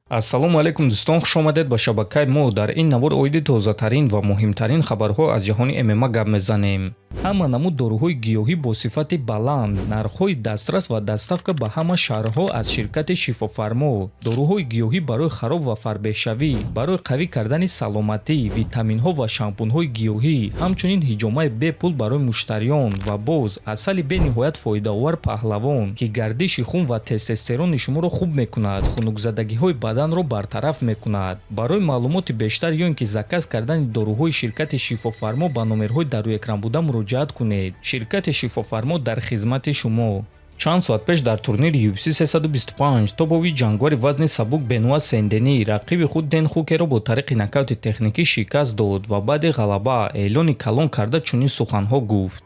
ассалому алайкум дӯстон, хуш омадед ба шабакаи мо. Дар ин навор оиди тозатарин ва муҳимтарин хабарҳо аз ҷаҳони ММА гап мезанем. ҳама намуд доруҳои гиёҳӣ бо сифати баланд, нархҳои дастрас ва доставка ба ҳама шаҳрҳо аз ширкати Шифофармо. Доруҳои гиёҳӣ барои хароб ва фарбеҳшавӣ, барои қавӣ кардани саломатӣ, витаминҳо ва шампунҳои гиёҳӣ, ҳамчунин ҳиҷомаи бепул барои муштариён ва боз асали бениҳоят фоидаовар паҳлавон, ки гардиши хун ва тестостерони шуморо хуб мекунад, хунукзадагиҳои баданро бартараф мекунад. Барои маълумоти бештар ё ин ки заказ кардани доруҳои ширкати Шифофармо ба номерҳои дар рӯи экран буда муроҷиат кунед. Ширкати Шифофармо дар хизмати шумо. Чанд соат пеш дар турнири UFC 325 тобови ҷангвари вазни сабук Бенуа Сен-Дени рақиби худ Дэн Хукерро бо тариқи нокаути техникӣ шикаст дод ва баъди ғалаба эълони калон карда чунин суханҳо гуфт: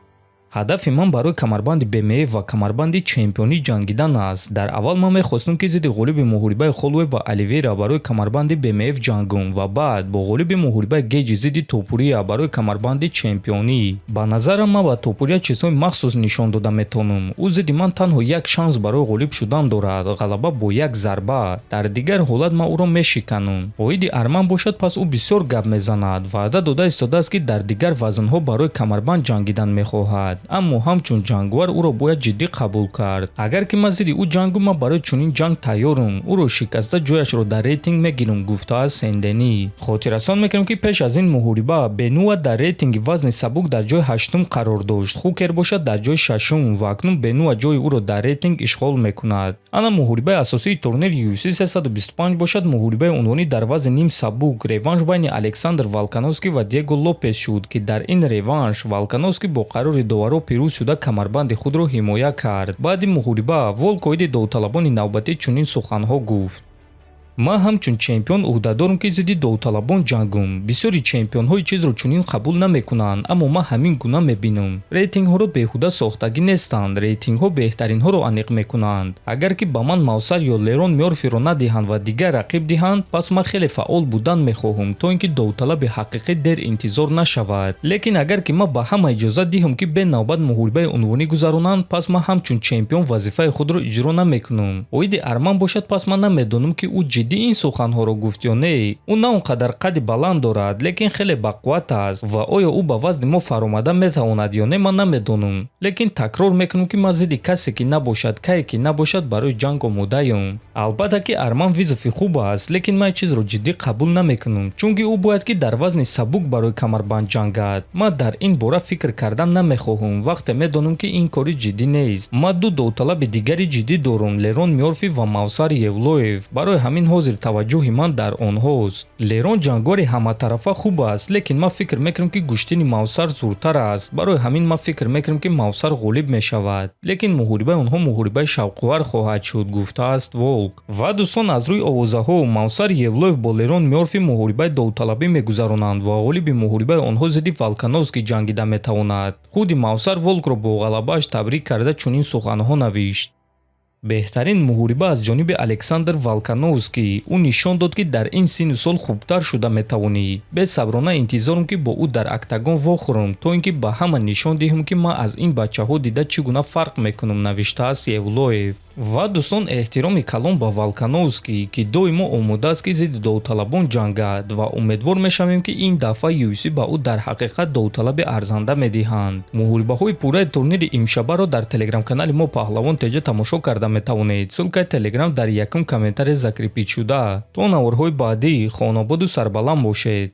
ҳадафи ман барои камарбанди БМФ ва камарбанди чемпионӣ ҷангидан аст. Дар аввал ман мехостум ки зидди ғолиби муҳорибаи Холлуэй ва Оливейра барои камарбанди БМФ ҷангум ва баъд бо ғолиби муҳорибаи Гейҷи зидди Топурия барои камарбанди чемпионӣ. Ба назарам ман ба Топурия чизҳои махсус нишон дода метавонам. Ӯ зидди ман танҳо як шанс барои ғолиб шудан дорад, ғалаба бо як зарба. Дар дигар ҳолат ман ӯро мешиканам. Оиди арман бошад, пас ӯ бисёр гап мезанад. Ваъда дода истодааст ки дар дигар вазнҳо барои камарбанд ҷангидан мехоҳад. Аммо ҳамчун ҷангвар ӯро бояд ҷиддӣ қабул кард. Агар ки ман зидди ӯ ҷангум, ман барои чунин ҷанг тайёрам. Ӯро шикаста ҷояшро дар рейтинг мегирам, гуфтааст Сен-Дени. Хотиррасон мекунем ки пеш аз ин муҳориба Бенуа дар рейтинги вазни сабук дар ҷои 8-ум қарор дошт. Хукер бошад дар ҷои 6-ум ва акнун Бенуа ҷои ӯро дар рейтинг ишғол мекунад. Ана муҳорибаи асосии турнири UFC 325 бошад муҳорибаи унвонӣ дар вазни ним сабук. Реванш байни Александр Волкановский ва Диего Лопес шуд, ки дар ин реванш Волкановский бо қарори доваро пирӯз шуда камарбанди худро ҳимоя кард. Баъди муҳориба Волк оиди довталабони навбатӣ чунин суханҳо гуфт: ман ҳамчун чемпион ӯҳдадорам ки зидди довталабон ҷангум. Бисёри чемпионҳои чизро чунин қабул намекунанд, аммо ман ҳамин гуна мебинам. Рейтингҳоро беҳуда сохтагӣ нестанд. Рейтингҳо беҳтаринҳоро аниқ мекунанд. Агар ки ба ман Мавсар ё Лерон Мёрфиро надиҳанд ва дигар рақиб диҳанд, пас ман хеле фаъол будан мехоҳам, то ин ки довталаби ҳақиқӣ дер интизор нашавад. Лекин агар ки ман ба ҳама иҷозат диҳам ки бенавбат муҳорибаи унвонӣ гузаронанд, пас ман ҳамчун чемпион вазифаи худро иҷро намекунам. Оиди арман бошад, пас ман намедонам ки ӯ ҷиддӣ ин суханҳоро гуфт ё не. Ӯ на он қадар қадди баланд дорад, лекин хеле бақувват аст ва оё ӯ ба вазни мо фаромада метавонад ё не, ман намедонам. Лекин такрор мекунам ки ман зидди касе ки набошад, кае ки набошад барои ҷанг омодаам. Албатта ки арман визофи хуб аст, лекин ман чизро ҷиддӣ қабул намекунам, чунки ӯ бояд ки дар вазни сабук барои камарбанд ҷангад. Ман дар ин бора фикр кардан намехоҳам, вақте медонам ки ин кори ҷиддӣ нест. Ман ду довталаби дигари ҷиддӣ дорам, Лерон Мёрфи ва Мавсар Евлоев. Барои ҳамин ҳозир таваҷҷӯҳи ман дар онҳост. Лерон ҷангвари ҳаматарафа хуб аст, лекин ман фикр мекунам ки гӯштини Мавсар зуртар аст. Барои ҳамин ман фикр мекунам ки Мавсар ғолиб мешавад. Лекин муҳорибаи онҳо муҳорибаи шавқовар хоҳад шуд, гуфтааст Волк. Ва дӯстон, аз рӯи овозаҳо Мавсар Евлоев бо Лерон Мёрфи муҳорибаи довталабӣ мегузаронанд ва ғолиби муҳорибаи онҳо зидди Волкановский ҷангида метавонад. худи Мавсар Волкро бо ғалабааш табрик карда чунин суханҳо навишт: беҳтарин муҳориба аз ҷониби Александр Волкановский. Ӯ нишон дод ки дар ин синну сол хубтар шуда метавонӣ. Бесаброна интизорам ки бо ӯ дар октагон вохӯрам, то ин ки ба ҳама нишон диҳам ки ман аз ин бачаҳо дида чӣ гуна фарқ мекунам, навиштааст Евлоев. Ва дӯстон, эҳтироми калон ба Волкановский, ки доимо омода аст ки зидди довталабон ҷангад ва умедвор мешавем ки ин дафъа UFC ба ӯ дар ҳақиқат довталаби арзанда медиҳанд. муҳорибаҳои пурраи турнири имшабаро дар телеграм-канали мо Паҳлавон теҷа тамошо карда метавонед. Ссилкаи телеграм дар якум комментария закрепид шуда. То наворҳои баъдӣ, хонободу сарбаланд бошед.